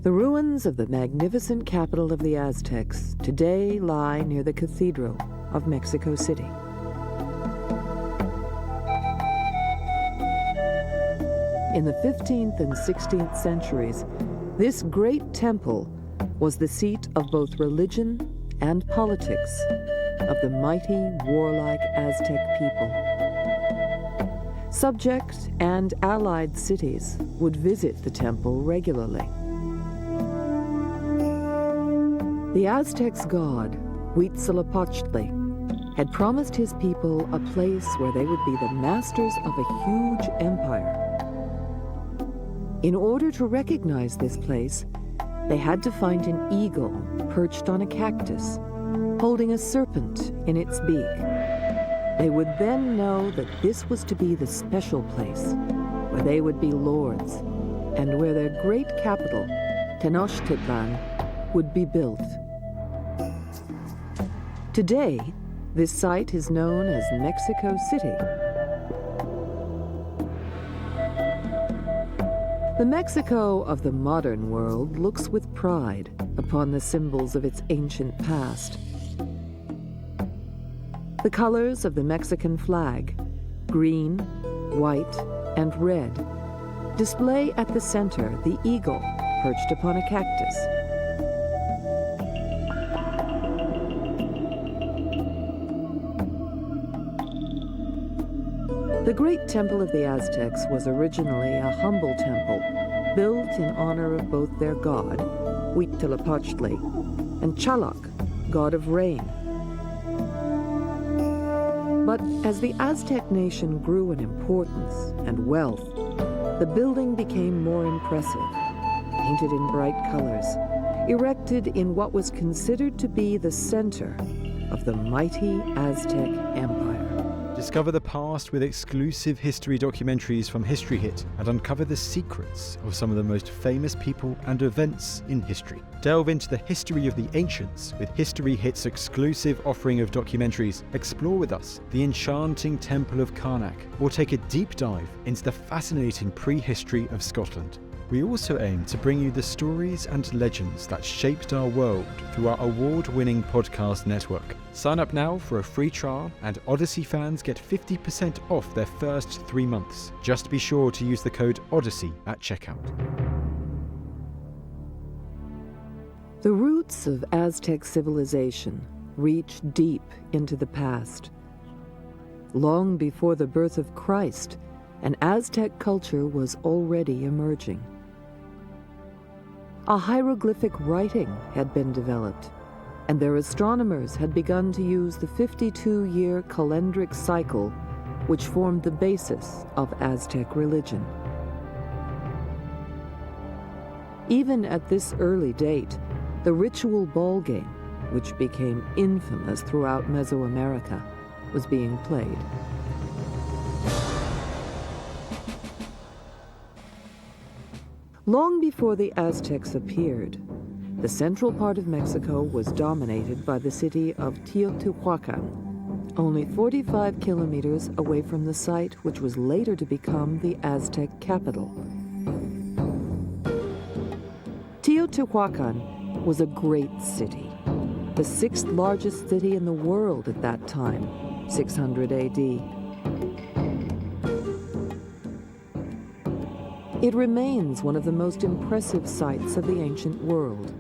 The ruins of the magnificent capital of the Aztecs today lie near the Cathedral of Mexico City. In the 15th and 16th centuries, this great temple was the seat of both religion and politics of the mighty, warlike Aztec people. Subject and allied cities would visit the temple regularly. The Aztecs' god, Huitzilopochtli, had promised his people a place where they would be the masters of a huge empire. In order to recognize this place, they had to find an eagle perched on a cactus, holding a serpent in its beak. They would then know that this was to be the special place where they would be lords and where their great capital, Tenochtitlan, would be built. Today, this site is known as Mexico City. The Mexico of the modern world looks with pride upon the symbols of its ancient past. The colors of the Mexican flag, green, white, and red, display at the center the eagle perched upon a cactus. The great temple of the Aztecs was originally a humble temple built in honor of both their god, Huitzilopochtli, and Chaloc, god of rain. But as the Aztec nation grew in importance and wealth, the building became more impressive, painted in bright colors, erected in what was considered to be the center of the mighty Aztec Empire. Discover the past with exclusive history documentaries from History Hit and uncover the secrets of some of the most famous people and events in history. Delve into the history of the ancients with History Hit's exclusive offering of documentaries. Explore with us the enchanting Temple of Karnak, or take a deep dive into the fascinating prehistory of Scotland. We also aim to bring you the stories and legends that shaped our world through our award-winning podcast network. Sign up now for a free trial, and Odyssey fans get 50% off their first 3 months. Just be sure to use the code Odyssey at checkout. The roots of Aztec civilization reach deep into the past. Long before the birth of Christ, an Aztec culture was already emerging. A hieroglyphic writing had been developed, and their astronomers had begun to use the 52-year calendric cycle, which formed the basis of Aztec religion. Even at this early date, the ritual ball game, which became infamous throughout Mesoamerica, was being played. Long before the Aztecs appeared, the central part of Mexico was dominated by the city of Teotihuacan, only 45 kilometers away from the site which was later to become the Aztec capital. Teotihuacan was a great city, the 6th largest city in the world at that time, 600 AD. It remains one of the most impressive sites of the ancient world.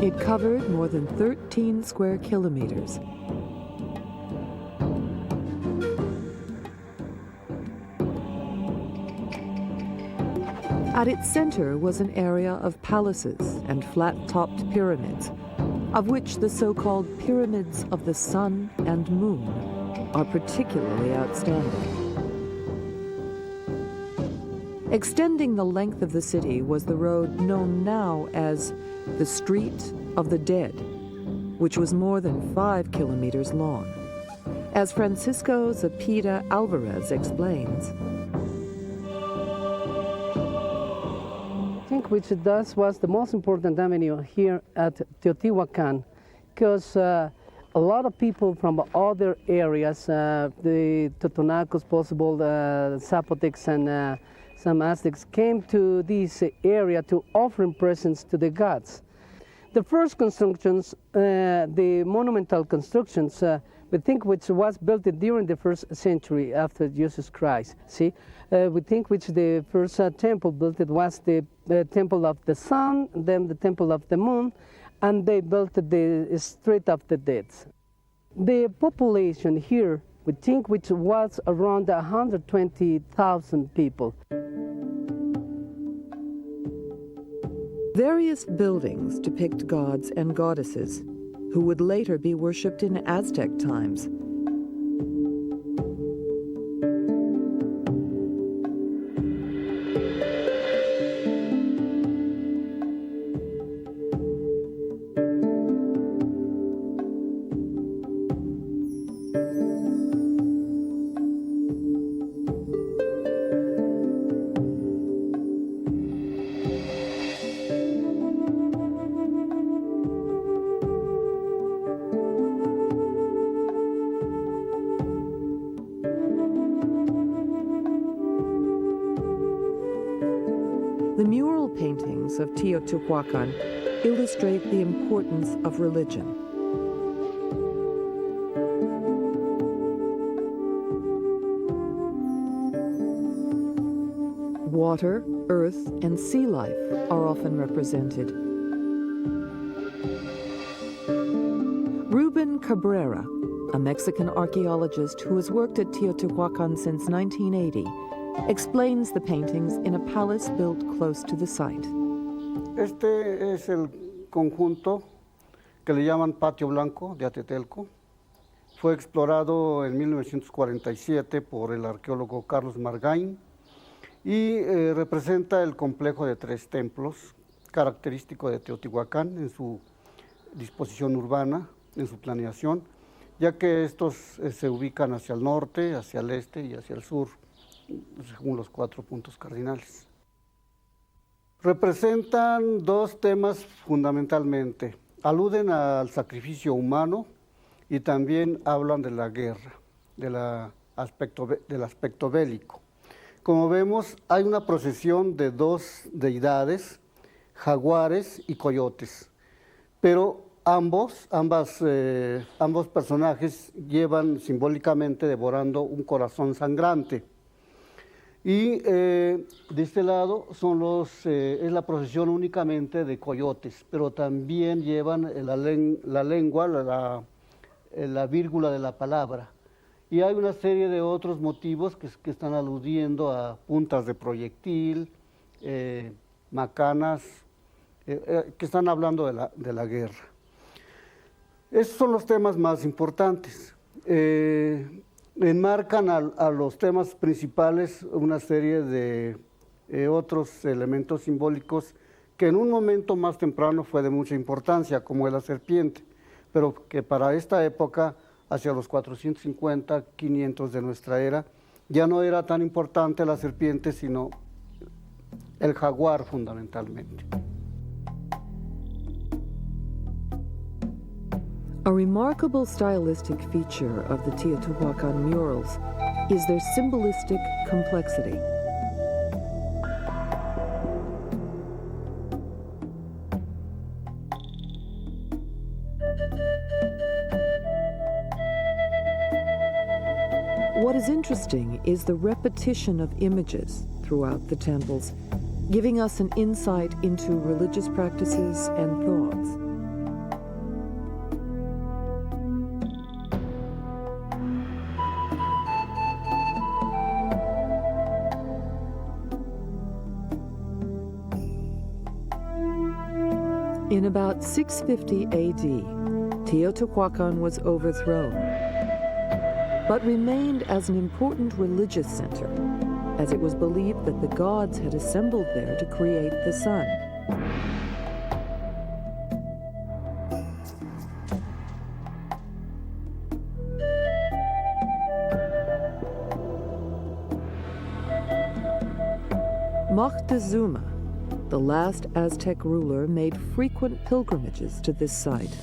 It covered more than 13 square kilometers. At its center was an area of palaces and flat-topped pyramids, of which the so-called pyramids of the sun and moon are particularly outstanding. Extending the length of the city was the road known now as the Street of the Dead, which was more than 5 kilometers long. As Francisco Zepeda Alvarez explains, I think which thus was the most important avenue here at Teotihuacan, because a lot of people from other areas, the Totonacos, possible, the Zapotecs, and some Aztecs came to this area to offer presents to the gods. The first constructions, the monumental constructions, we think which was built during the first century after Jesus Christ. See, we think which the first temple built it was the temple of the sun, then the temple of the moon, and they built the street of the dead. The population here, we think which was around 120,000 people. Various buildings depict gods and goddesses who would later be worshipped in Aztec times. The mural paintings of Teotihuacan illustrate the importance of religion. Water, earth, and sea life are often represented. Ruben Cabrera, a Mexican archaeologist who has worked at Teotihuacan since 1980, explains the paintings in a palace built close to the site. Este es el conjunto que le llaman Patio Blanco de Atetelco. Fue explorado en 1947 por el arqueólogo Carlos Margain y representa el complejo de 3 templos, característico de Teotihuacán en su disposición urbana, en su planeación, ya que estos se ubican hacia el norte, hacia el este y hacia el sur, según los 4 puntos cardinales. Representan 2 temas fundamentalmente. Aluden al sacrificio humano y también hablan de la guerra, del aspecto bélico. Como vemos, hay una procesión de 2 deidades, jaguares y coyotes, pero ambos personajes llevan simbólicamente devorando un corazón sangrante. Y de este lado es la procesión únicamente de coyotes, pero también llevan la lengua, la vírgula de la palabra. Y hay una serie de otros motivos que están aludiendo a puntas de proyectil, macanas, que están hablando de la guerra. Esos son los temas más importantes. Enmarcan a los temas principales una serie de otros elementos simbólicos que en un momento más temprano fue de mucha importancia, como la serpiente, pero que para esta época, hacia los 450, 500 de nuestra era, ya no era tan importante la serpiente, sino el jaguar fundamentalmente. A remarkable stylistic feature of the Teotihuacan murals is their symbolistic complexity. What is interesting is the repetition of images throughout the temples, giving us an insight into religious practices and thoughts. In about 650 AD, Teotihuacan was overthrown, but remained as an important religious center, as it was believed that the gods had assembled there to create the sun. Moctezuma, the last Aztec ruler, made frequent pilgrimages to this site.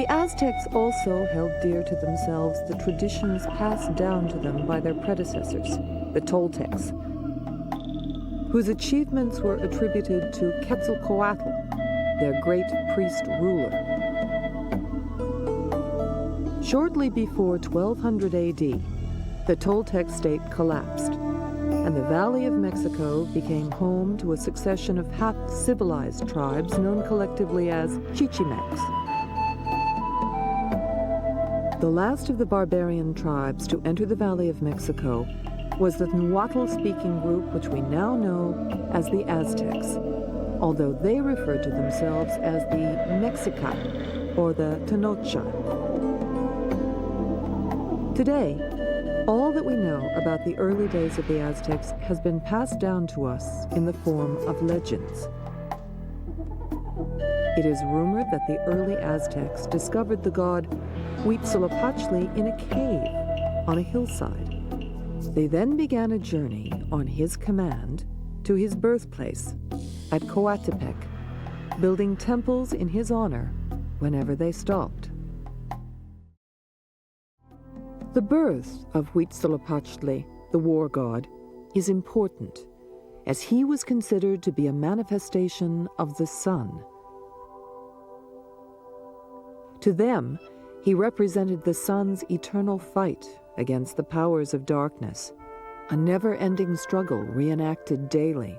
The Aztecs also held dear to themselves the traditions passed down to them by their predecessors, the Toltecs, whose achievements were attributed to Quetzalcoatl, their great priest-ruler. Shortly before 1200 AD, the Toltec state collapsed, and the Valley of Mexico became home to a succession of half-civilized tribes known collectively as Chichimecs. The last of the barbarian tribes to enter the Valley of Mexico was the Nahuatl-speaking group which we now know as the Aztecs, although they referred to themselves as the Mexica or the Tenochtitlan. Today, all that we know about the early days of the Aztecs has been passed down to us in the form of legends. It is rumored that the early Aztecs discovered the god Huitzilopochtli in a cave on a hillside. They then began a journey on his command to his birthplace at Coatepec, building temples in his honor whenever they stopped. The birth of Huitzilopochtli, the war god, is important, as he was considered to be a manifestation of the sun. To them, he represented the sun's eternal fight against the powers of darkness, a never-ending struggle reenacted daily.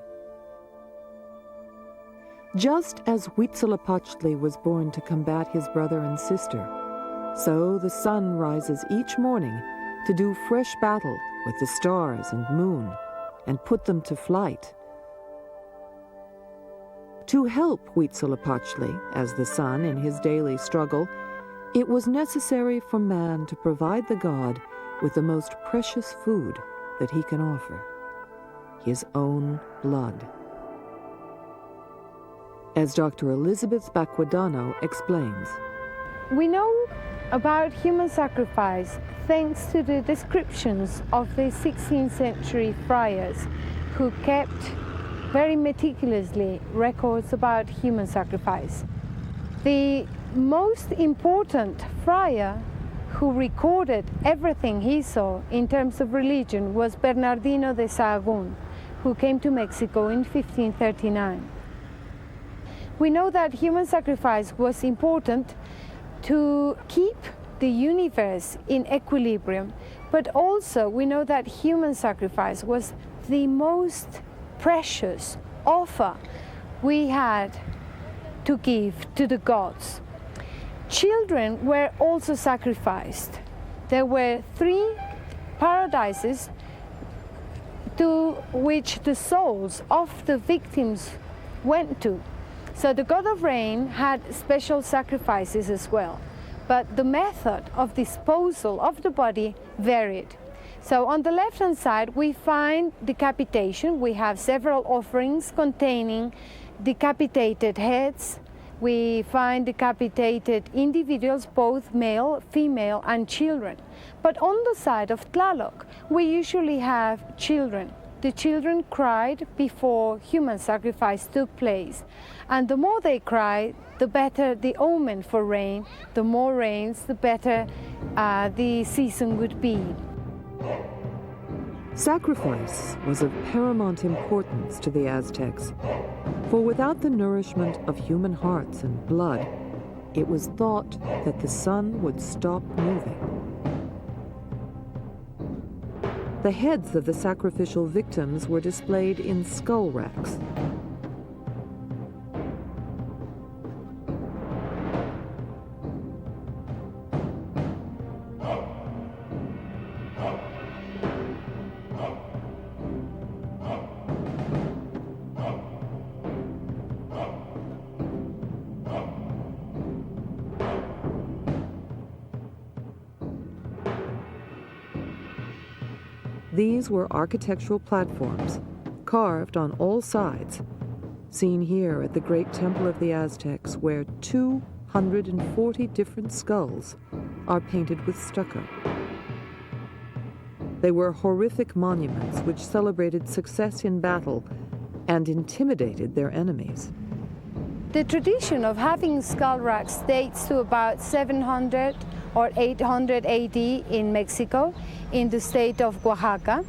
Just as Huitzilopochtli was born to combat his brother and sister, so the sun rises each morning to do fresh battle with the stars and moon and put them to flight. To help Huitzilopochtli as the sun in his daily struggle, it was necessary for man to provide the god with the most precious food that he can offer, his own blood. As Dr. Elizabeth Baquedano explains, we know about human sacrifice thanks to the descriptions of the 16th century friars who kept very meticulously records about human sacrifice. The most important friar who recorded everything he saw in terms of religion was Bernardino de Sahagún, who came to Mexico in 1539. We know that human sacrifice was important to keep the universe in equilibrium, but also we know that human sacrifice was the most precious offer we had to give to the gods. Children were also sacrificed. There were 3 paradises to which the souls of the victims went to. So the god of rain had special sacrifices as well, but the method of disposal of the body varied. So on the left-hand side we find decapitation. We have several offerings containing decapitated heads. We find decapitated individuals, both male, female, and children. But on the side of Tlaloc, we usually have children. The children cried before human sacrifice took place. And the more they cried, the better the omen for rain. The more rains, the better the season would be. Sacrifice was of paramount importance to the Aztecs, for without the nourishment of human hearts and blood, it was thought that the sun would stop moving. The heads of the sacrificial victims were displayed in skull racks. These were architectural platforms, carved on all sides, seen here at the Great Temple of the Aztecs, where 240 different skulls are painted with stucco. They were horrific monuments which celebrated success in battle and intimidated their enemies. The tradition of having skull racks dates to about 700 or 800 AD in Mexico, in the state of Oaxaca,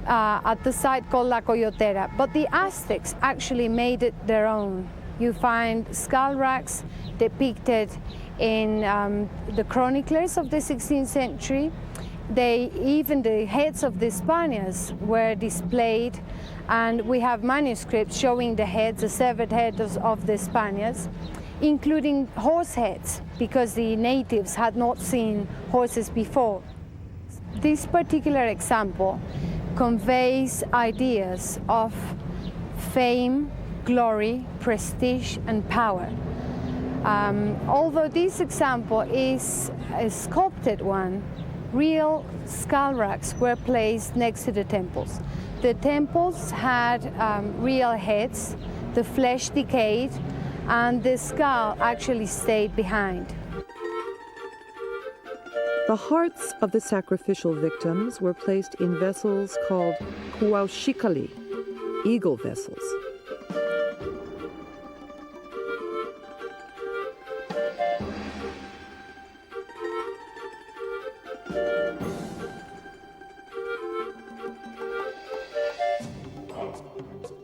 at the site called La Coyotera. But the Aztecs actually made it their own. You find skull racks depicted in the chroniclers of the 16th century. Even the heads of the Spaniards were displayed, and we have manuscripts showing the heads, the severed heads of the Spaniards, including horse heads, because the natives had not seen horses before. This particular example conveys ideas of fame, glory, prestige, and power. Although this example is a sculpted one, real skull racks were placed next to the temples. The temples had real heads, the flesh decayed, and the skull actually stayed behind. The hearts of the sacrificial victims were placed in vessels called huauxicalli, eagle vessels.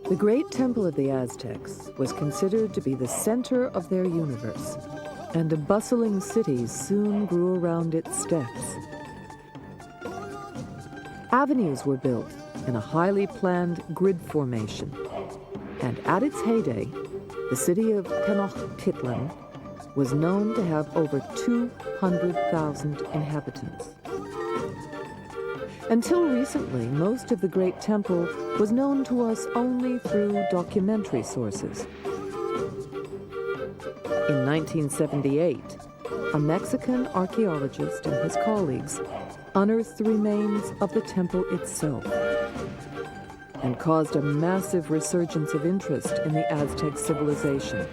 The great temple of the Aztecs was considered to be the center of their universe, and a bustling city soon grew around its steps. Avenues were built in a highly planned grid formation, and at its heyday, the city of Tenochtitlan was known to have over 200,000 inhabitants. Until recently, most of the Great Temple was known to us only through documentary sources. In 1978, a Mexican archaeologist and his colleagues unearthed the remains of the temple itself and caused a massive resurgence of interest in the Aztec civilization.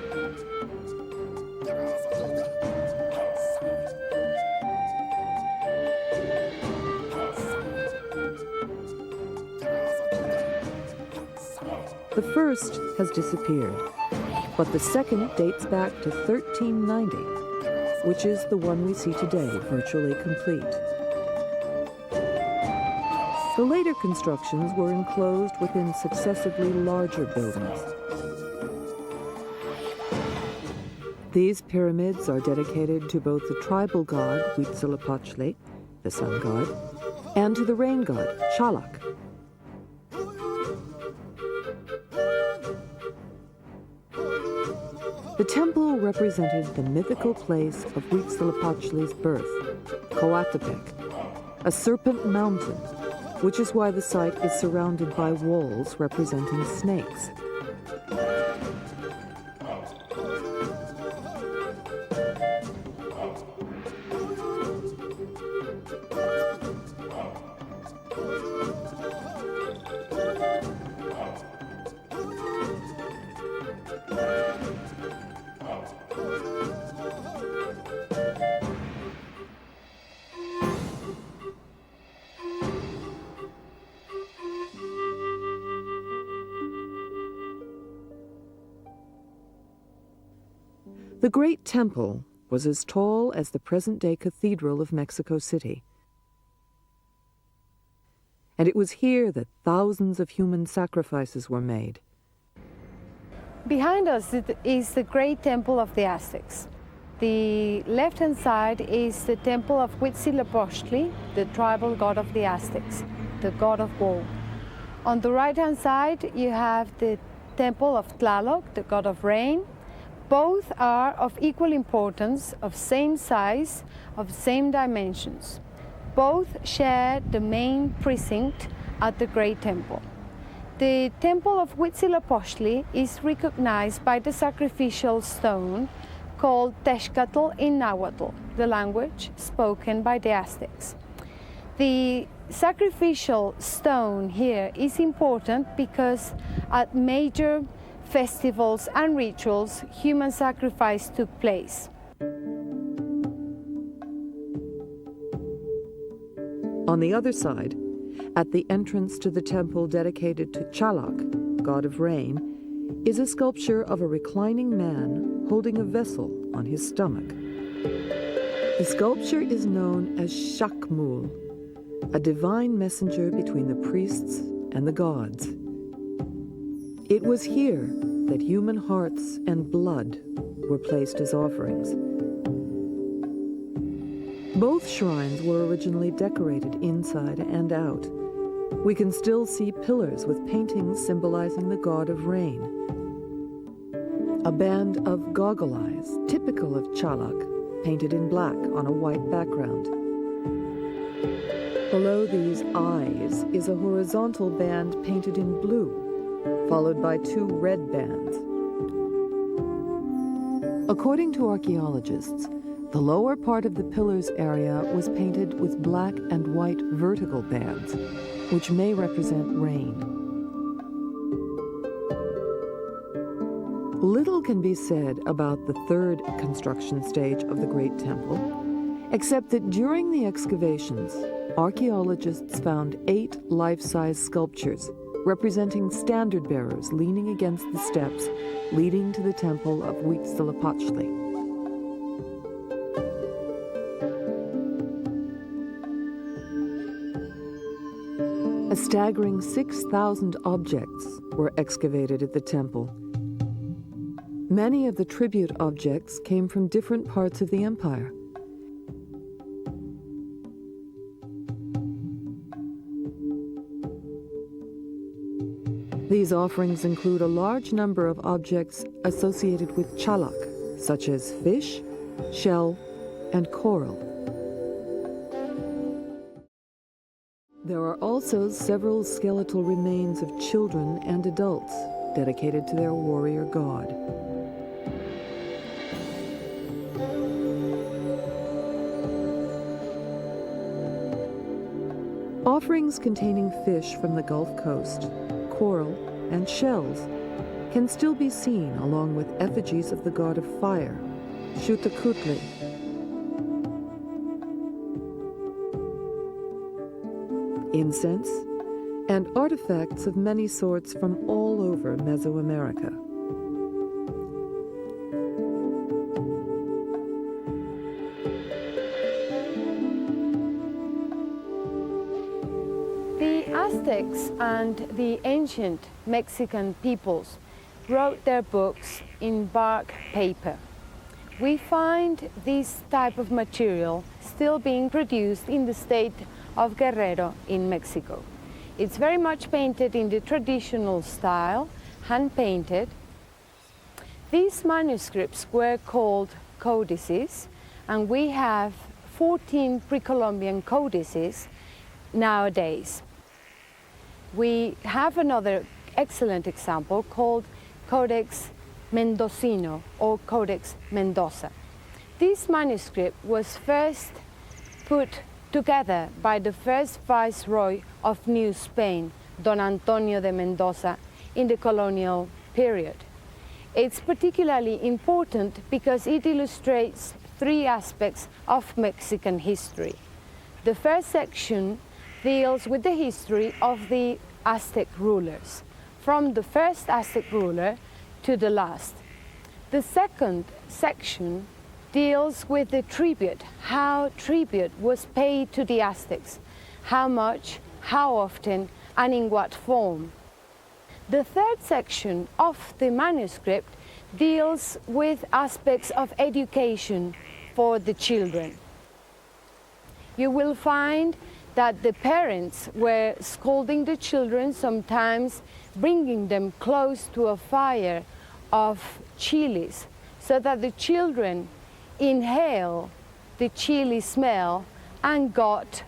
The first has disappeared, but the second dates back to 1390, which is the one we see today, virtually complete. The later constructions were enclosed within successively larger buildings. These pyramids are dedicated to both the tribal god Huitzilopochtli, the sun god, and to the rain god Chalak. The temple represented the mythical place of Huitzilopochtli's birth, Coatepec, a serpent mountain, which is why the site is surrounded by walls representing snakes. The Great Temple was as tall as the present-day Cathedral of Mexico City. And it was here that thousands of human sacrifices were made. Behind us is the Great Temple of the Aztecs. The left-hand side is the Temple of Huitzilopochtli, the tribal god of the Aztecs, the god of war. On the right-hand side, you have the Temple of Tlaloc, the god of rain. Both are of equal importance, of same size, of same dimensions. Both share the main precinct at the Great Temple. The Temple of Huitzilopochtli is recognized by the sacrificial stone called Texcatl in Nahuatl, the language spoken by the Aztecs. The sacrificial stone here is important because at major festivals and rituals, human sacrifice took place. On the other side, at the entrance to the temple dedicated to Chalak, god of rain, is a sculpture of a reclining man holding a vessel on his stomach. The sculpture is known as Shakmul, a divine messenger between the priests and the gods. It was here that human hearts and blood were placed as offerings. Both shrines were originally decorated inside and out. We can still see pillars with paintings symbolizing the god of rain. A band of goggle eyes, typical of Chalak, painted in black on a white background. Below these eyes is a horizontal band painted in blue, followed by two red bands. According to archaeologists, the lower part of the pillars area was painted with black and white vertical bands, which may represent rain. Little can be said about the third construction stage of the Great Temple, except that during the excavations, archaeologists found 8 life-size sculptures representing standard-bearers leaning against the steps leading to the temple of Huitzilopochtli. A staggering 6,000 objects were excavated at the temple. Many of the tribute objects came from different parts of the empire. These offerings include a large number of objects associated with Chalak, such as fish, shell, and coral. There are also several skeletal remains of children and adults dedicated to their warrior god. Offerings containing fish from the Gulf Coast, coral, and shells can still be seen along with effigies of the god of fire, Xutakutli. Incense, and artifacts of many sorts from all over Mesoamerica. The Aztecs and the ancient Mexican peoples wrote their books in bark paper. We find this type of material still being produced in the state of Guerrero in Mexico. It's very much painted in the traditional style, hand-painted. These manuscripts were called Codices, and we have 14 pre-Columbian codices nowadays. We have another excellent example called Codex Mendocino or Codex Mendoza. This manuscript was first put together by the first Viceroy of New Spain, Don Antonio de Mendoza, in the colonial period. It's particularly important because it illustrates 3 aspects of Mexican history. The first section deals with the history of the Aztec rulers, from the first Aztec ruler to the last. The second section deals with the tribute, how tribute was paid to the Aztecs, how much, how often, and in what form. The third section of the manuscript deals with aspects of education for the children. You will find that the parents were scolding the children, sometimes bringing them close to a fire of chilies, so that the children inhale the chili smell and got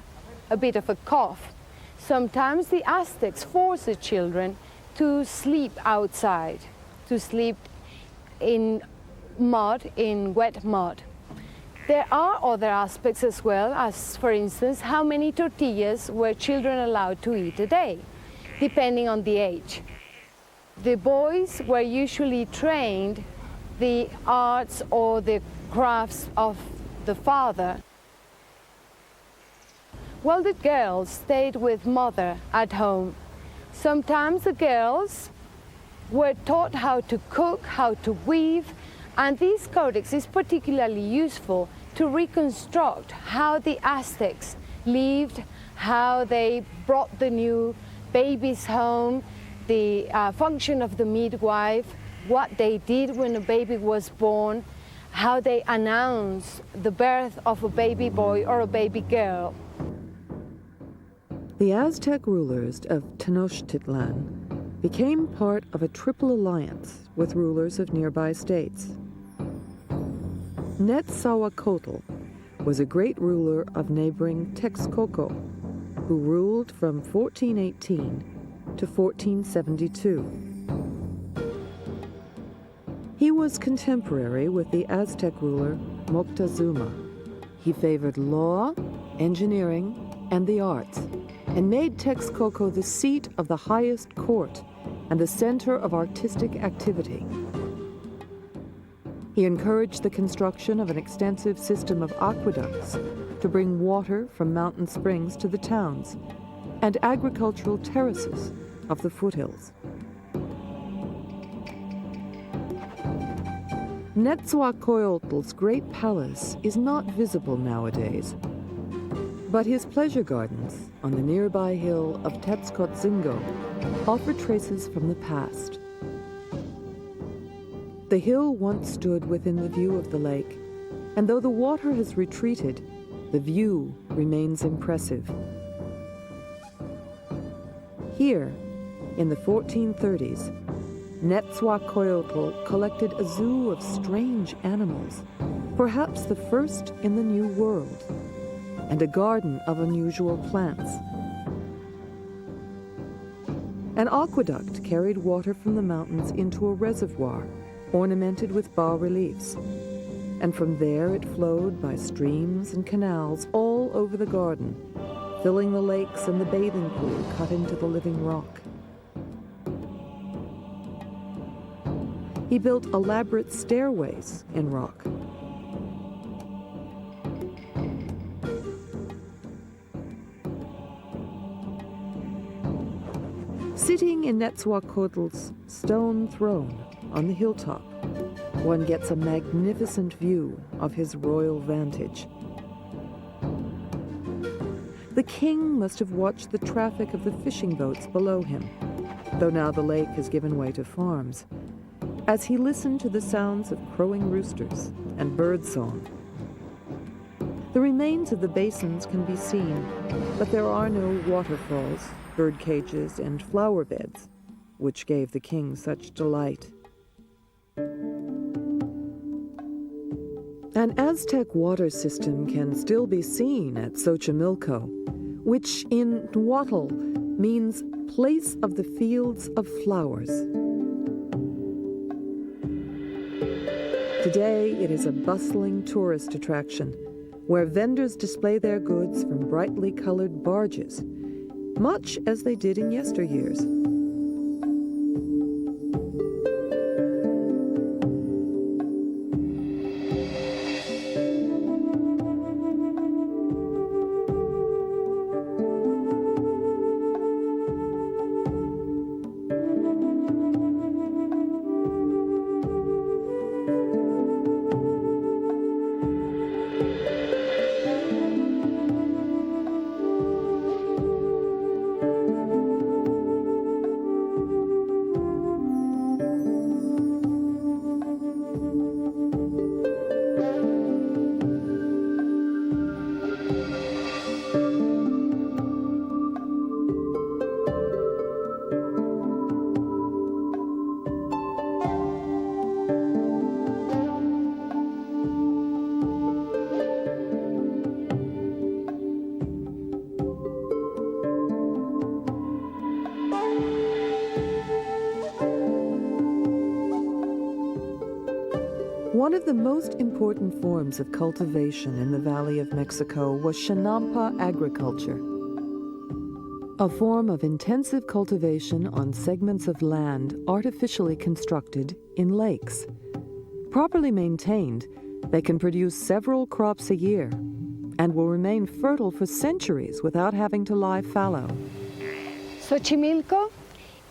a bit of a cough. Sometimes the Aztecs forced the children to sleep outside, to sleep in mud, in wet mud. There are other aspects as well, as for instance, how many tortillas were children allowed to eat a day, depending on the age. The boys were usually trained the arts or the crafts of the father, while the girls stayed with mother at home. Sometimes the girls were taught how to cook, how to weave, and this codex is particularly useful to reconstruct how the Aztecs lived, how they brought the new babies home, the function of the midwife, what they did when a baby was born, how they announced the birth of a baby boy or a baby girl. The Aztec rulers of Tenochtitlan became part of a triple alliance with rulers of nearby states. Netzahualcoyotl was a great ruler of neighboring Texcoco, who ruled from 1418 to 1472. He was contemporary with the Aztec ruler Moctezuma. He favored law, engineering, and the arts, and made Texcoco the seat of the highest court and the center of artistic activity. He encouraged the construction of an extensive system of aqueducts to bring water from mountain springs to the towns, and agricultural terraces of the foothills. Netzahualcoyotl's great palace is not visible nowadays, but his pleasure gardens on the nearby hill of Tetzcoatzingo offer traces from the past. The hill once stood within the view of the lake, and though the water has retreated, the view remains impressive. Here, in the 1430s, Netzahualcoyotl collected a zoo of strange animals, perhaps the first in the New World, and a garden of unusual plants. An aqueduct carried water from the mountains into a reservoir ornamented with bas-reliefs, and from there it flowed by streams and canals all over the garden, filling the lakes and the bathing pool cut into the living rock. He built elaborate stairways in rock. Sitting in Netzahualcoyotl's stone throne on the hilltop, one gets a magnificent view of his royal vantage. The king must have watched the traffic of the fishing boats below him, though now the lake has given way to farms, as he listened to the sounds of crowing roosters and birdsong. The remains of the basins can be seen, but there are no waterfalls, bird cages, and flower beds, which gave the king such delight. An Aztec water system can still be seen at Xochimilco, which in Nahuatl means place of the fields of flowers. Today, it is a bustling tourist attraction where vendors display their goods from brightly colored barges, much as they did in yesteryears. One of the most important forms of cultivation in the Valley of Mexico was Chinampa agriculture, a form of intensive cultivation on segments of land artificially constructed in lakes. Properly maintained, they can produce several crops a year and will remain fertile for centuries without having to lie fallow. Xochimilco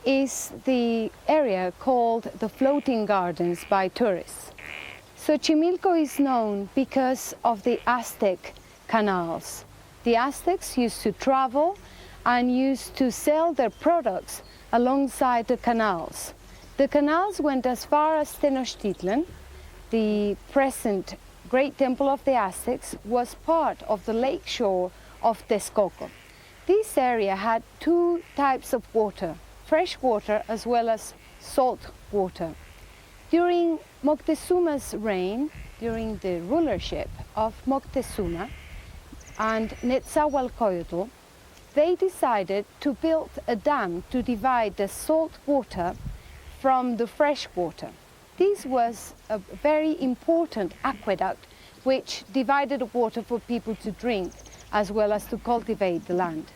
is the area called the Floating Gardens by tourists. Xochimilco is known because of the Aztec canals. The Aztecs used to travel and used to sell their products alongside the canals. The canals went as far as Tenochtitlan. The present Great Temple of the Aztecs was part of the lake shore of Texcoco. This area had two types of water, fresh water as well as salt water. During Moctezuma's reign, during the rulership of Moctezuma and Netzahualcoyotl, they decided to build a dam to divide the salt water from the fresh water. This was a very important aqueduct which divided the water for people to drink as well as to cultivate the land.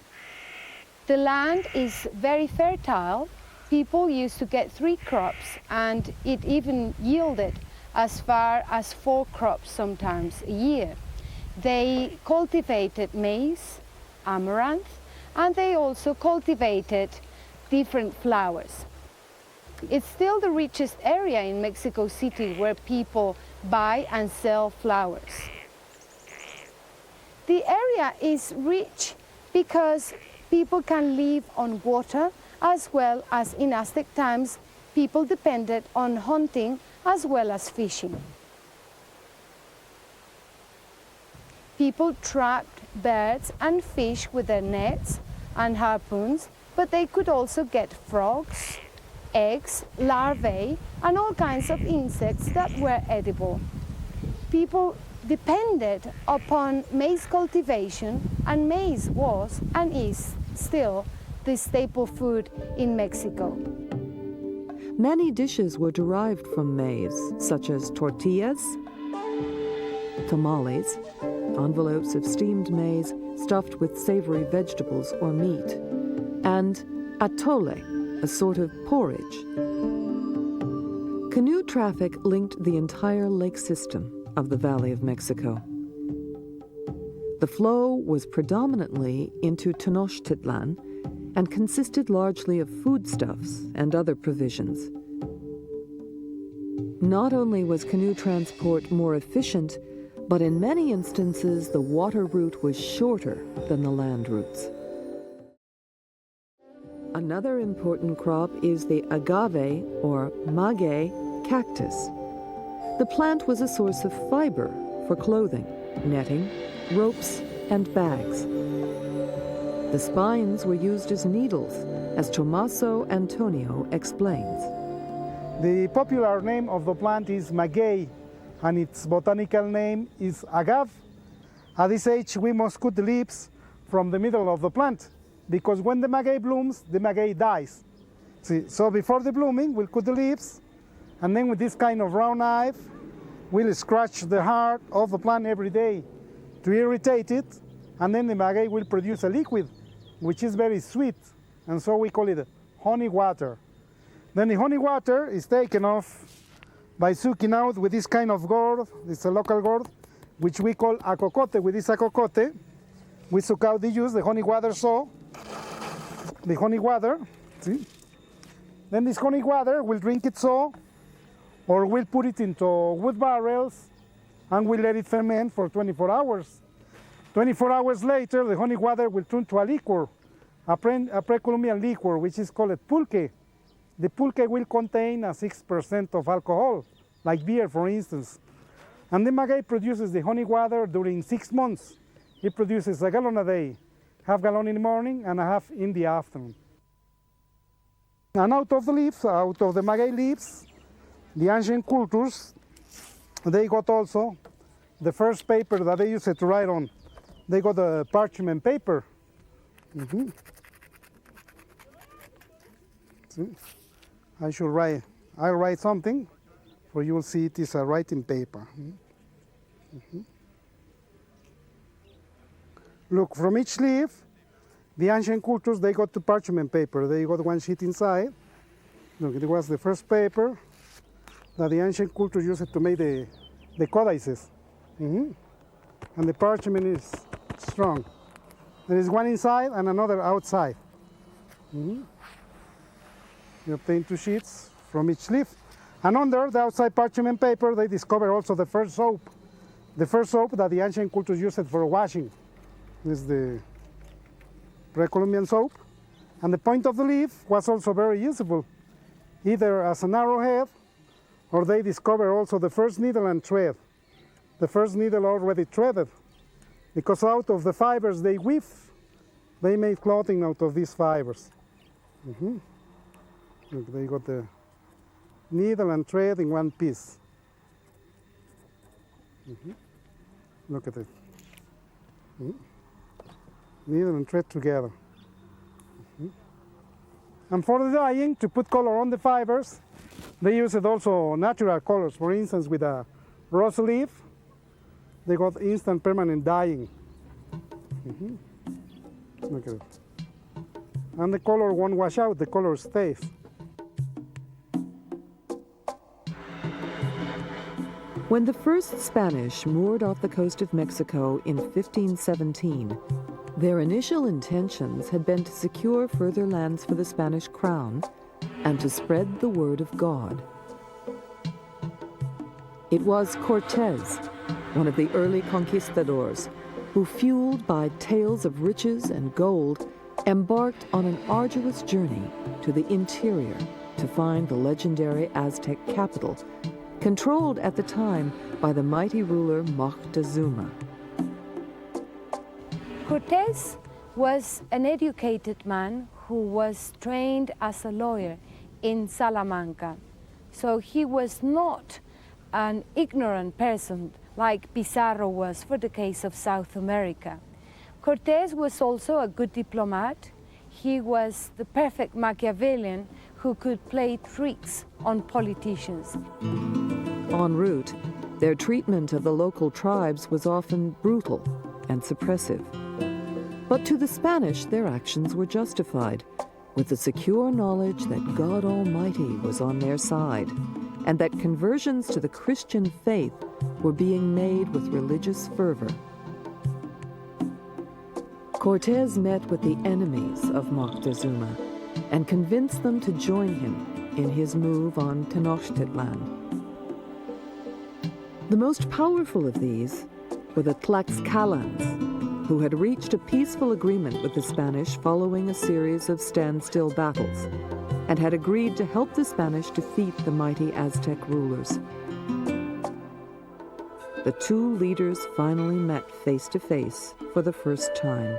The land is very fertile. People used to get 3 crops, and it even yielded as far as 4 crops sometimes a year. They cultivated maize, amaranth, and they also cultivated different flowers. It's still the richest area in Mexico City where people buy and sell flowers. The area is rich because people can live on water, as well as in Aztec times, people depended on hunting as well as fishing. People trapped birds and fish with their nets and harpoons, but they could also get frogs, eggs, larvae, and all kinds of insects that were edible. People depended upon maize cultivation, and maize was and is still the staple food in Mexico. Many dishes were derived from maize, such as tortillas, tamales, envelopes of steamed maize stuffed with savory vegetables or meat, and atole, a sort of porridge. Canoe traffic linked the entire lake system of the Valley of Mexico. The flow was predominantly into Tenochtitlan and consisted largely of foodstuffs and other provisions. Not only was canoe transport more efficient, but in many instances the water route was shorter than the land routes. Another important crop is the agave or maguey cactus. The plant was a source of fiber for clothing, netting, ropes, and bags. The spines were used as needles, as Tommaso Antonio explains. The popular name of the plant is maguey, and its botanical name is agave. At this age, we must cut the leaves from the middle of the plant, because when the maguey blooms, the maguey dies. See, so before the blooming, we'll cut the leaves, and then with this kind of round knife, we'll scratch the heart of the plant every day to irritate it, and then the maguey will produce a liquid, which is very sweet, and so we call it honey water. Then the honey water is taken off by sucking out with this kind of gourd. It's a local gourd, which we call acocote. With this acocote, we suck out the juice, the honey water, the honey water, see? Then this honey water, we'll drink it or we'll put it into wood barrels, and we'll let it ferment for 24 hours. 24 hours later, the honey water will turn to a liquor, a pre-Columbian liquor, which is called pulque. The pulque will contain 6% of alcohol, like beer, for instance. And the maguey produces the honey water during 6 months. It produces a gallon a day, half gallon in the morning and a half in the afternoon. And out of the leaves, out of the maguey leaves, the ancient cultures, they got also the first paper that they used to write on. They got the parchment paper. See? I'll write something, for you will see it is a writing paper. Look, from each leaf, the ancient cultures, they got the parchment paper. They got one sheet inside. Look, it was the first paper that the ancient culture used to make the codices. And the parchment is strong. There is one inside and another outside. They obtained 2 sheets from each leaf. And under the outside parchment paper, they discovered also the first soap. The first soap that the ancient cultures used for washing. This is the pre-Columbian soap. And the point of the leaf was also very useful, either as an arrowhead, or they discovered also the first needle and thread. The first needle already threaded, because out of the fibers they weave, they made clothing out of these fibers. Look, they got the needle and thread in one piece. Look at it. Needle and thread together. And for the dyeing, to put color on the fibers, they used also natural colors. For instance, with a rose leaf, they got instant permanent dyeing. Look at it. And the color won't wash out, the color stays. When the first Spanish moored off the coast of Mexico in 1517, their initial intentions had been to secure further lands for the Spanish crown and to spread the word of God. It was Cortés, one of the early conquistadors, who, fueled by tales of riches and gold, embarked on an arduous journey to the interior to find the legendary Aztec capital, controlled at the time by the mighty ruler Moctezuma. Cortés was an educated man who was trained as a lawyer in Salamanca. So he was not an ignorant person like Pizarro was for the case of South America. Cortés was also a good diplomat. He was the perfect Machiavellian who could play tricks on politicians. En route, their treatment of the local tribes was often brutal and suppressive. But to the Spanish, their actions were justified, with the secure knowledge that God Almighty was on their side, and that conversions to the Christian faith were being made with religious fervor. Cortés met with the enemies of Moctezuma and convinced them to join him in his move on Tenochtitlan. The most powerful of these were the Tlaxcalans, who had reached a peaceful agreement with the Spanish following a series of standstill battles, and had agreed to help the Spanish defeat the mighty Aztec rulers. The two leaders finally met face to face for the first time.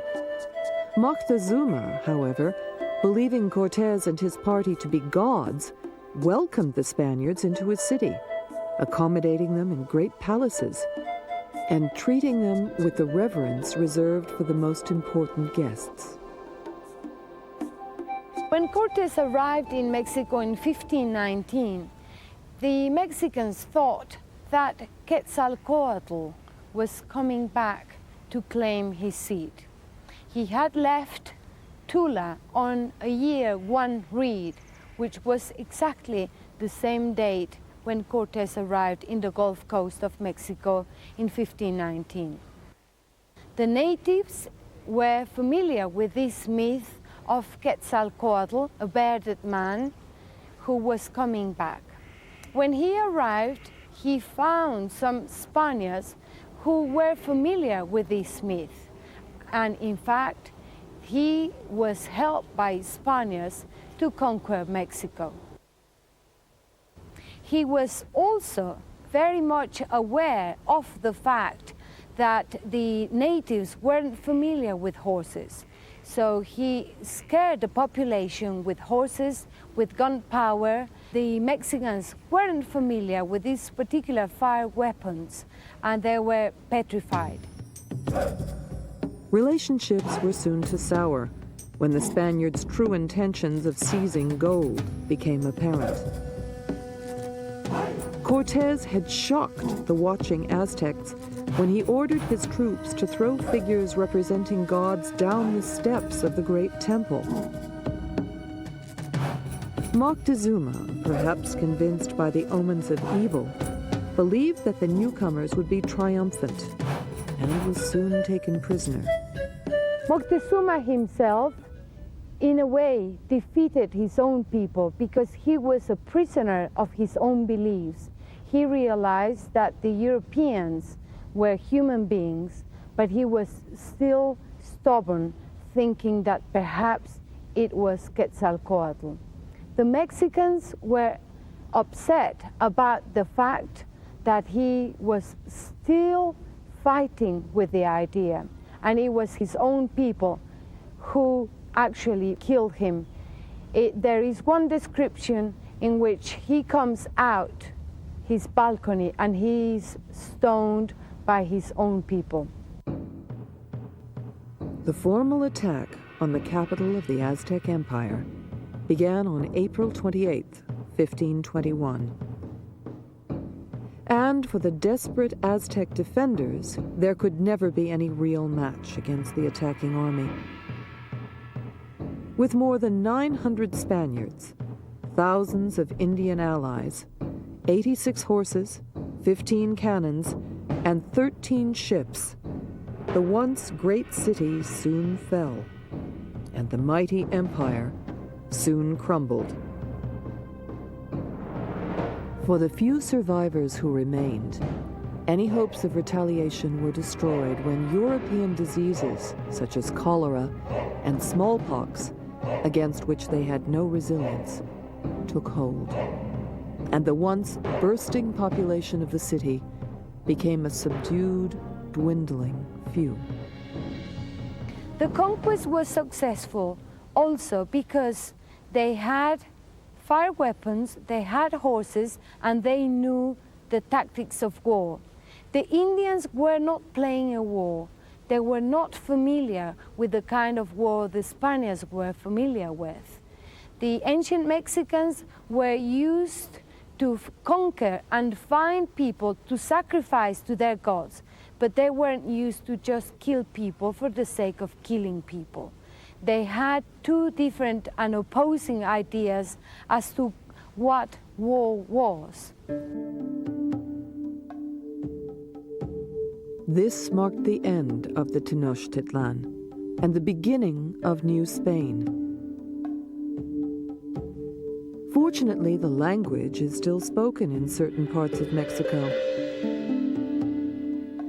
Moctezuma, however, believing Cortés and his party to be gods, welcomed the Spaniards into his city, accommodating them in great palaces and treating them with the reverence reserved for the most important guests. When Cortés arrived in Mexico in 1519, the Mexicans thought that Quetzalcoatl was coming back to claim his seat. He had left Tula on a year one reed, which was exactly the same date when Cortés arrived in the Gulf Coast of Mexico in 1519. The natives were familiar with this myth of Quetzalcoatl, a bearded man who was coming back. When he arrived, he found some Spaniards who were familiar with this myth. And in fact, he was helped by Spaniards to conquer Mexico. He was also very much aware of the fact that the natives weren't familiar with horses. So he scared the population with horses, with gunpowder. The Mexicans weren't familiar with these particular fire weapons, and they were petrified. Relationships were soon to sour when the Spaniards' true intentions of seizing gold became apparent. Cortés had shocked the watching Aztecs when he ordered his troops to throw figures representing gods down the steps of the great temple. Moctezuma, perhaps convinced by the omens of evil, believed that the newcomers would be triumphant and was soon taken prisoner. Moctezuma himself in a way, defeated his own people because he was a prisoner of his own beliefs. He realized that the Europeans were human beings, but he was still stubborn, thinking that perhaps it was Quetzalcoatl. The Mexicans were upset about the fact that he was still fighting with the idea, and it was his own people who actually killed him. There is one description in which he comes out his balcony and he's stoned by his own people. The formal attack on the capital of the Aztec Empire began on April 28, 1521. And for the desperate Aztec defenders, there could never be any real match against the attacking army. With more than 900 Spaniards, thousands of Indian allies, 86 horses, 15 cannons, and 13 ships, the once great city soon fell, and the mighty empire soon crumbled. For the few survivors who remained, any hopes of retaliation were destroyed when European diseases such as cholera and smallpox, against which they had no resilience, took hold. And the once bursting population of the city became a subdued, dwindling few. The conquest was successful also because they had fire weapons, they had horses, and they knew the tactics of war. The Indians were not playing a war. They were not familiar with the kind of war the Spaniards were familiar with. The ancient Mexicans were used to conquer and find people to sacrifice to their gods, but they weren't used to just kill people for the sake of killing people. They had two different and opposing ideas as to what war was. This marked the end of the Tenochtitlan and the beginning of New Spain. Fortunately, the language is still spoken in certain parts of Mexico.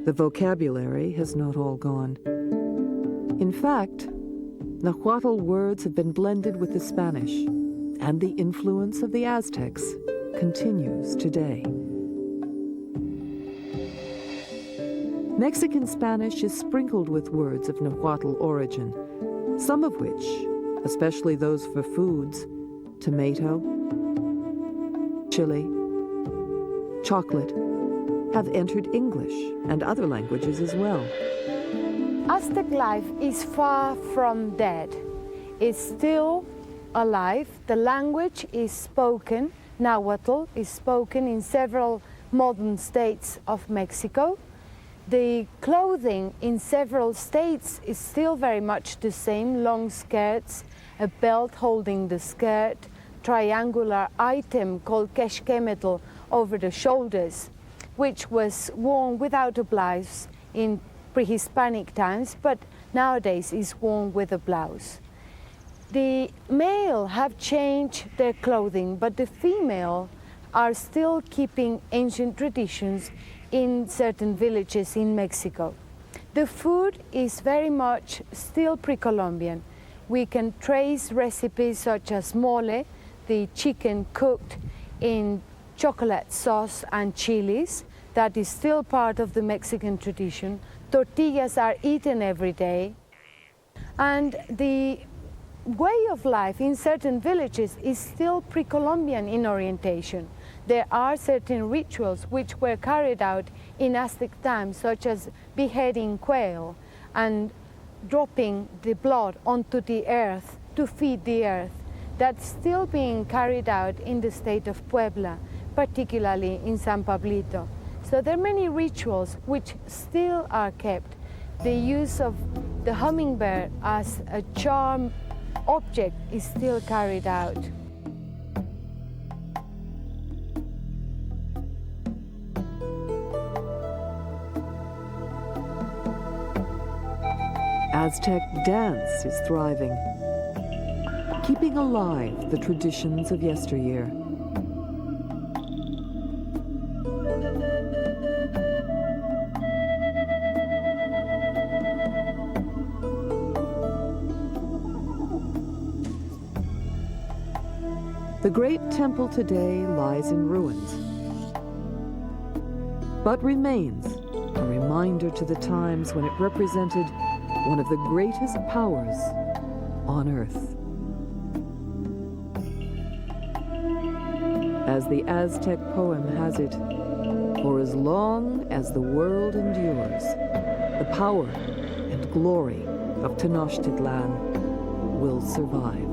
The vocabulary has not all gone. In fact, Nahuatl words have been blended with the Spanish, and the influence of the Aztecs continues today. Mexican Spanish is sprinkled with words of Nahuatl origin, some of which, especially those for foods, tomato, chili, chocolate, have entered English and other languages as well. Aztec life is far from dead. It's still alive. The language is spoken. Nahuatl is spoken in several modern states of Mexico. The clothing in several states is still very much the same: long skirts, a belt holding the skirt, triangular item called keshkemetl over the shoulders, which was worn without a blouse in pre-Hispanic times, but nowadays is worn with a blouse. The male have changed their clothing, but the female are still keeping ancient traditions in certain villages in Mexico. The food is very much still pre-Columbian. We can trace recipes such as mole, the chicken cooked in chocolate sauce and chilies. That is still part of the Mexican tradition. Tortillas are eaten every day. And the way of life in certain villages is still pre-Columbian in orientation. There are certain rituals which were carried out in Aztec times, such as beheading quail and dropping the blood onto the earth to feed the earth. That's still being carried out in the state of Puebla, particularly in San Pablito. So there are many rituals which still are kept. The use of the hummingbird as a charm object is still carried out. Aztec dance is thriving. keeping alive the traditions of yesteryear. The great temple today lies in ruins, but remains a reminder to the times when it represented one of the greatest powers on earth. As the Aztec poem has it, for as long as the world endures, the power and glory of Tenochtitlan will survive.